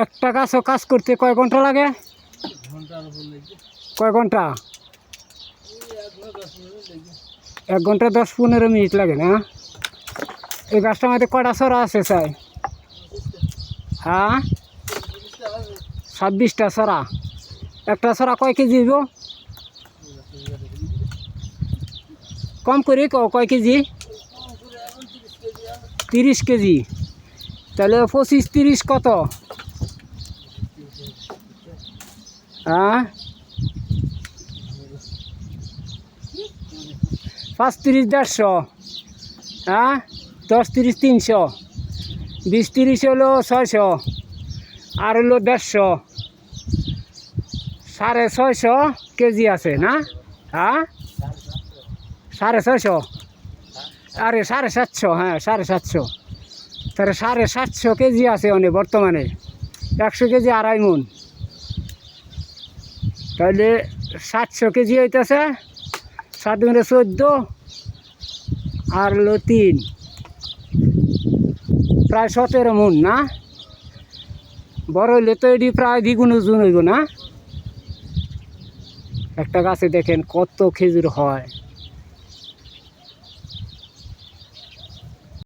একটা গাছও কাজ করতে কয় ঘন্টা লাগে? কয় ঘন্টা? 1 ঘন্টা 10-15 মিনিট লাগে না? এই গাছটার মধ্যে কয়টা ছড়া আছে চাই? হ্যাঁ, 26টা ছড়া। একটা ছড়া কয় কেজি হইব? কম করে কয় কেজি? 30 কেজি। তাহলে 25-30 কত? হ্যাঁ, 5-30 150। হ্যাঁ, 10-30 300, 20-30 হলো 600, আর হলো 150, 650 কেজি আছে না? হ্যাঁ, 650, আরে 750, হ্যাঁ 750। তাহলে 750 কেজি আছে অনেক বর্তমানে। 100 কেজি 2.5 মণ। তাহলে 700 কেজি হইতেছে 7 × 14 আর হলো 3, প্রায় 17 মণ না? বড় হইলে তো এটি প্রায় দ্বিগুণ ওজন হইব না? একটা গাছে দেখেন কত খেজুর হয়।